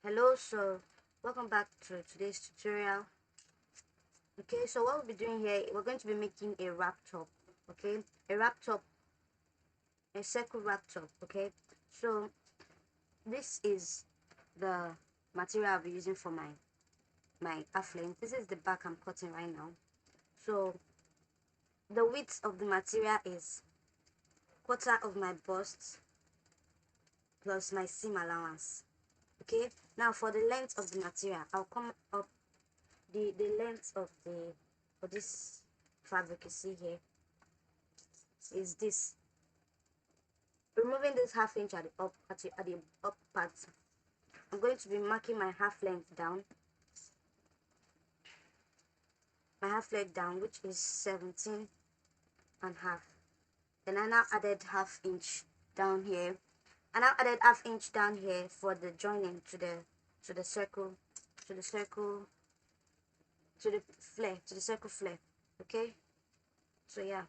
Hello, so welcome back to today's tutorial. Okay, so what we'll be doing here, we're going to be making a wrap top. Okay, a wrap top, a circle wrap top. Okay, so this is the material I'll be using for my half length. This is the back I'm cutting right now. So the width of the material is quarter of my bust plus my seam allowance. Okay, now for the length of the material, I'll come up the length of the for this fabric you see here is this. Removing this half inch at the up part, I'm going to be marking my half length down, which is 17 and half. Then I now added half inch down here. I now added half inch down here for the joining to the circle, to the circle, to the flare, to the circle flare. Okay, so yeah.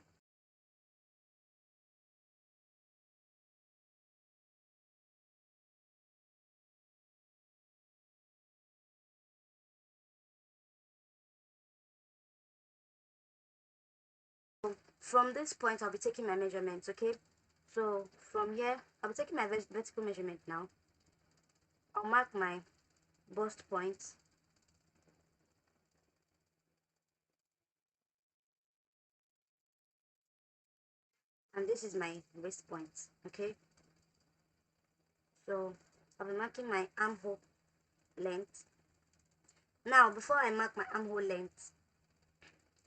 From this point, I'll be taking my measurements. Okay, so from here, I'll be taking my vertical measurement now. I'll mark my bust point, and this is my waist point. Okay, so I'll be marking my armhole length. Now, before I mark my armhole length,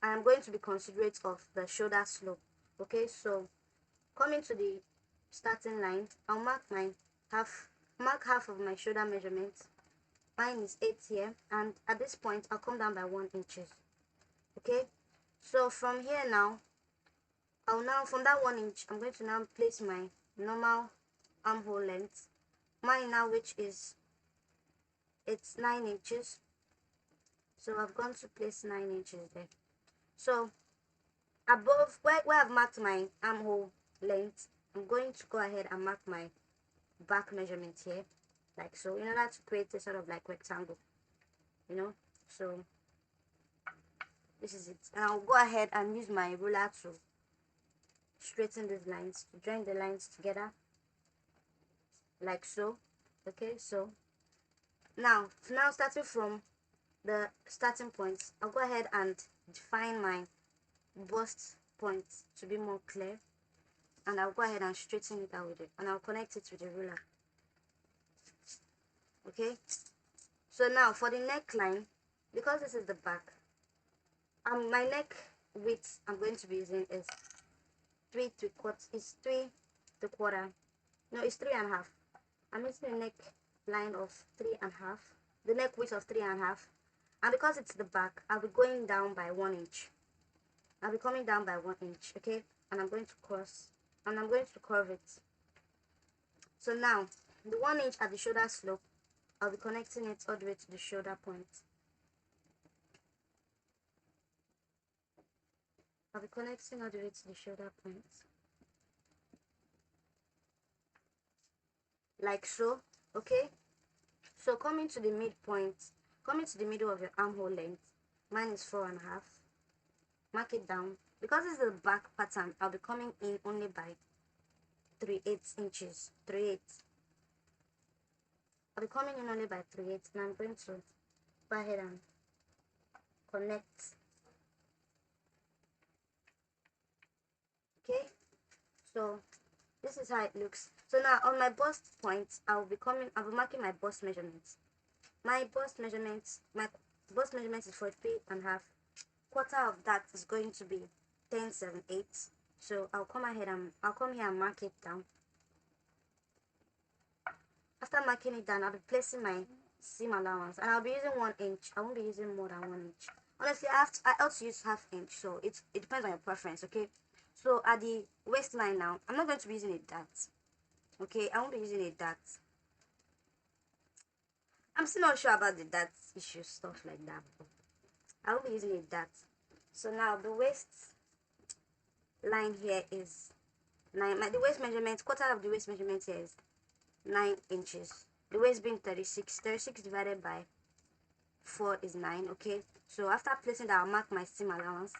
I am going to be considerate of the shoulder slope. Okay, so coming to the starting line, I'll mark half of my shoulder measurement. Mine is 8 here, and at this point I'll come down by 1 inches. Okay, so from here now, from that 1 inch, I'm going to now place my normal armhole length. Mine now, which is, it's 9 inches. So I've gone to place 9 inches there. So above where I've marked my armhole length, I'm going to go ahead and mark my back measurement here, like so, in order to create a sort of like rectangle, so this is it. And I'll go ahead and use my ruler to straighten these lines, to join the lines together, like so. Okay, so now starting from the starting point, I'll go ahead and define my bust point to be more clear, and I'll go ahead and straighten it out with it, and I'll connect it with the ruler. Okay, so now for the neckline, because this is the back, my neck width I'm going to be using is 3 3/4. No, it's 3.5. I'm using a neck line of 3.5, the neck width of 3.5, and because it's the back, I'll be going down by 1 inch. I'll be coming down by 1 inch. Okay, and I'm going to curve it. So now the 1 inch at the shoulder slope, I'll be connecting it all the way to the shoulder point. I'll be connecting all the way to the shoulder point, like so. Okay, so coming to the midpoint, coming to the middle of your armhole length, mine is 4.5. Mark it down. Because this is the back pattern, I'll be coming in only by 3/8 inches. 3/8. I'll be coming in only by 3/8, and I'm going to go ahead and connect. Okay, so this is how it looks. So now on my bust point, I'll be marking my bust measurements. My bust measurements is 43.5. Quarter of that is going to be 10.78. So I'll come here and mark it down. After marking it down, I'll be placing my seam allowance, and I'll be using 1 inch. I won't be using more than 1 inch. Honestly, I also use half inch, so it depends on your preference. Okay, so at the waistline now, I'm not going to be using a dart. Okay, I won't be using a dart. I'm still not sure about the dart issue, stuff like that. I will be using a dart. So now the waist line here is 9. The waist measurement, quarter of the waist measurement here is 9 inches. the waist being 36. 36 divided by 4 is 9. Okay, so after placing that, I'll mark my seam allowance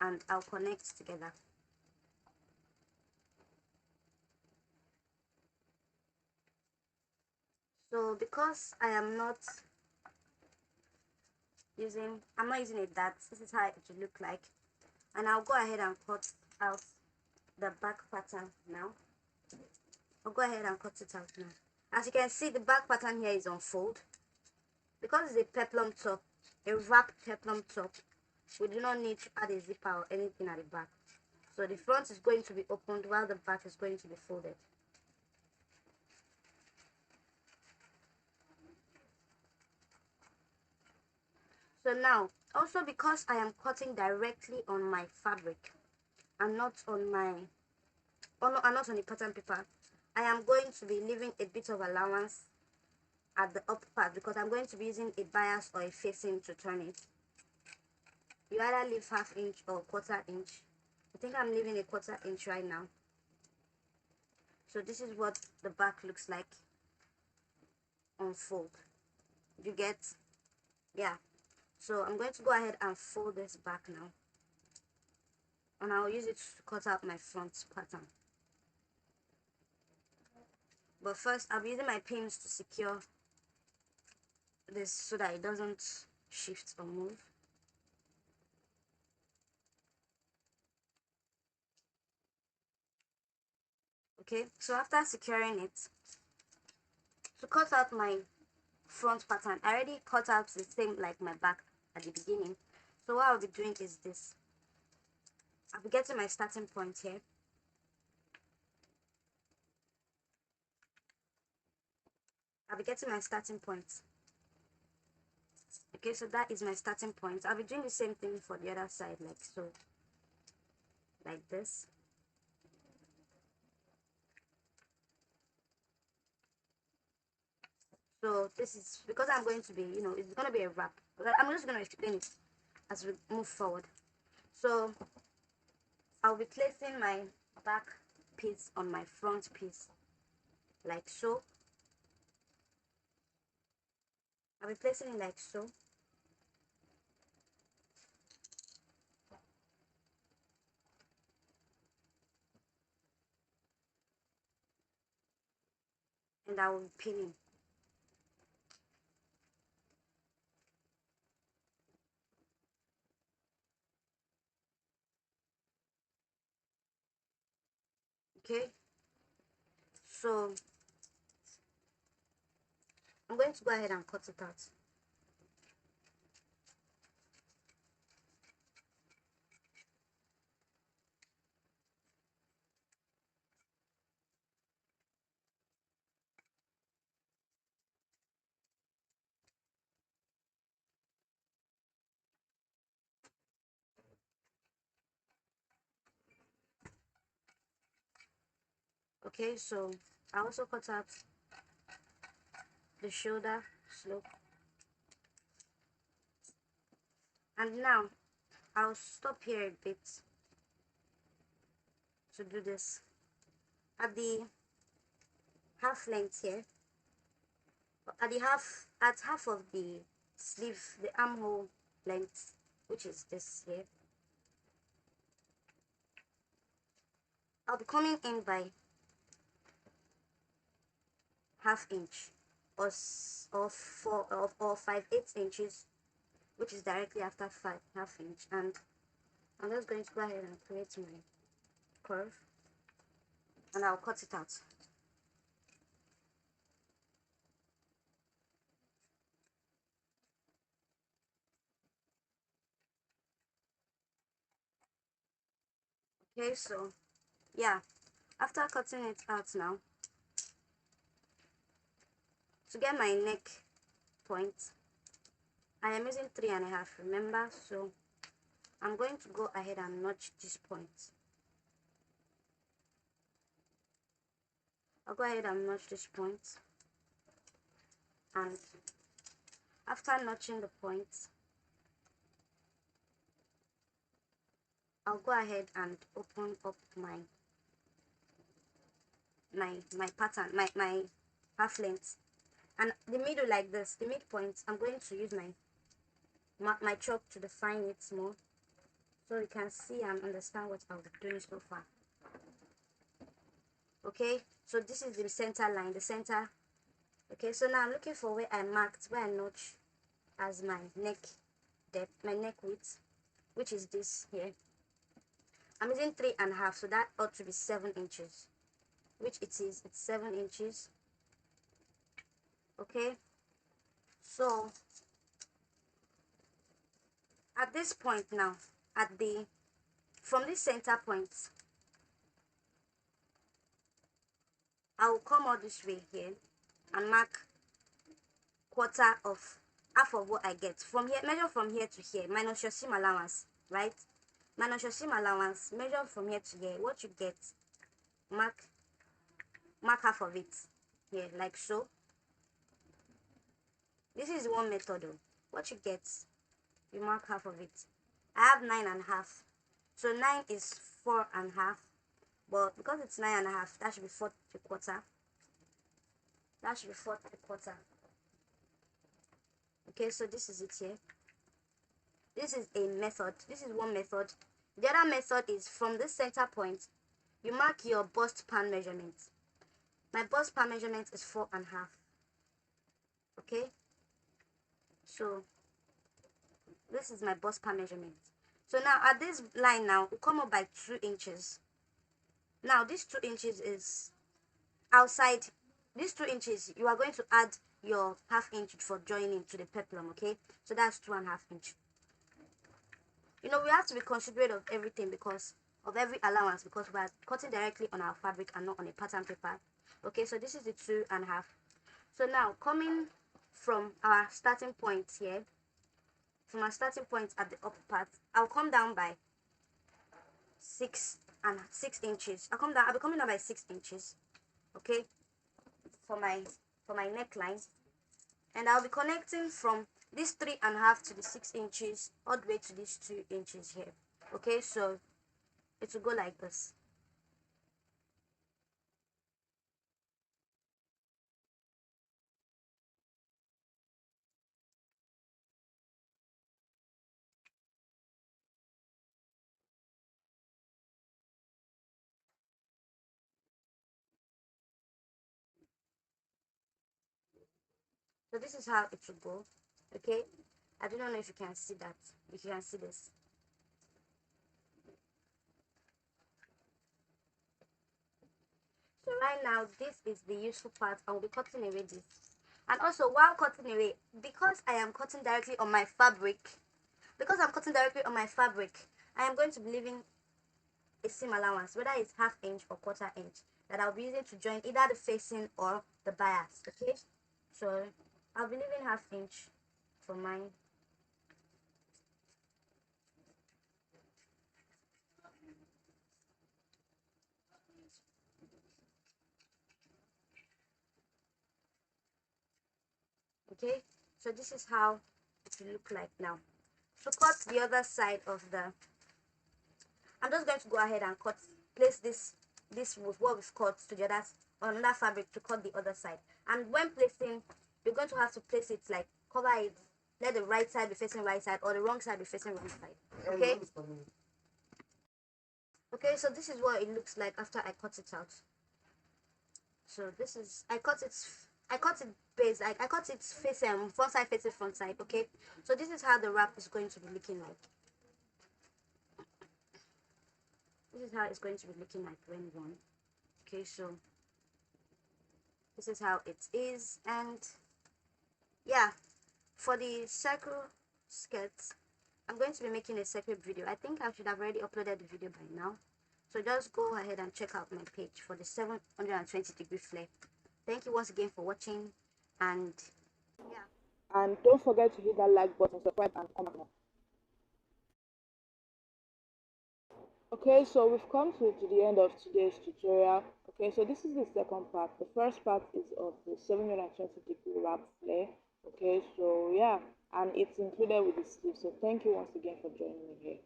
and I'll connect together. So because I'm not using a dart, this is how it will look like, and I'll go ahead and cut out the back pattern now. I'll go ahead and cut it out now. As you can see, the back pattern here is on fold. Because it's a peplum top, a wrap peplum top, we do not need to add a zipper or anything at the back. So the front is going to be opened while the back is going to be folded. So now, also because I am cutting directly on my fabric and not on my, and not on the pattern paper, I am going to be leaving a bit of allowance at the upper part because I'm going to be using a bias or a facing to turn it. You either leave ½ inch or ¼ inch. I think I'm leaving a ¼ inch right now. So this is what the back looks like on fold. You get? Yeah. So I'm going to go ahead and fold this back now. And I'll use it to cut out my front pattern. But first, I'll be using my pins to secure this so that it doesn't shift or move. Okay, so after securing it, to cut out my front pattern, I already cut out the same like my back at the beginning. So what I'll be doing is this. I'll be getting my starting point here. I'll be getting my starting point. Okay, so that is my starting point. I'll be doing the same thing for the other side, like so. Like this. So this is because I'm going to be, it's going to be a wrap. I'm just going to explain it as we move forward. So I'll be placing my back piece on my front piece, like so. I'll be placing it like so. And I will be pinning. Okay, so I'm going to go ahead and cut it out. Okay, so I also cut out the shoulder slope. And now I'll stop here a bit to do this. At the half length here, at half of the sleeve, the armhole length, which is this here, I'll be coming in by ½ inch or 5/8 inches, which is directly after ½ inch, and I'm just going to go ahead and create my curve and I'll cut it out. Okay, so yeah, after cutting it out now, to get my neck point, I am using 3½, remember, so I'm going to go ahead and notch this point. I'll go ahead and notch this point, and after notching the point, I'll go ahead and open up my pattern, my half length. and the middle like this, the midpoint, I'm going to use my chalk to define it more, so you can see and understand what I'll be doing so far. Okay, so this is the center line, the center. Okay, so now I'm looking for where I marked, where I notch as my neck depth, my neck width, which is this here. I'm using 3.5, so that ought to be 7 inches, which it is. It's 7 inches. Okay, so at this point now, from this center point, I will come all this way here and mark half of what I get from here. Measure from here to here minus your seam allowance, right? Minus your seam allowance, measure from here to here. What you get, mark half of it here, like so. This is one method though. What you get, you mark half of it. I have 9.5, so 9 is 4.5, but because it's 9.5, that should be 4.75. That should be 4.75. Okay, so this is it here. This is a method. This is one method. The other method is from this center point, you mark your bust pan measurement. My bust pan measurement is 4.5. Okay, so this is my bust pan measurement. So now at this line now, we come up by 2 inches. Now this 2 inches is outside. These 2 inches, you are going to add your ½ inch for joining to the peplum. Okay, so that's 2.5 inch. You know, we have to be considerate of everything, because of every allowance, because we are cutting directly on our fabric and not on a pattern paper. Okay, so this is the 2.5. So now coming from our starting point here, from our starting point at the upper part, I'll come down by 6 inches. I'll be coming down by 6 inches. Okay, for my neckline, and I'll be connecting from this 3.5 to the 6 inches all the way to these 2 inches here. Okay, so it will go like this. So this is how it will go. Okay, I don't know if you can see that, if you can see this. So right now, this is the useful part. I will be cutting away this. And also, while cutting away, because I am cutting directly on my fabric, I am going to be leaving a seam allowance, whether it's ½ inch or 1/4 inch, that I'll be using to join either the facing or the bias. Okay, so I'll be leaving ½ inch for mine. Okay, so this is how it will look like now. To cut the other side of the, I'm just going to go ahead and place this with what we've cut to the other, on another fabric, to cut the other side. And when placing, you're going to have to place it like, cover it, let the right side be facing right side or the wrong side be facing wrong side. Okay, okay, so this is what it looks like after I cut it out. So this is, I cut it base, like I cut it facing front side facing front side. Okay, so this is how the wrap is going to be looking like. This is how it's going to be looking like when worn. Okay, so this is how it is. And yeah, for the circle skirts, I'm going to be making a separate video. I think I should have already uploaded the video by now, so just go ahead and check out my page for the 720-degree flare. Thank you once again for watching, and yeah, and don't forget to hit that like button, subscribe, and comment. Okay, so we've come to the end of today's tutorial. Okay, so this is the second part. The first part is of the 720-degree wrap flare. Okay, so yeah, and it's included with the sleeve. So thank you once again for joining me here.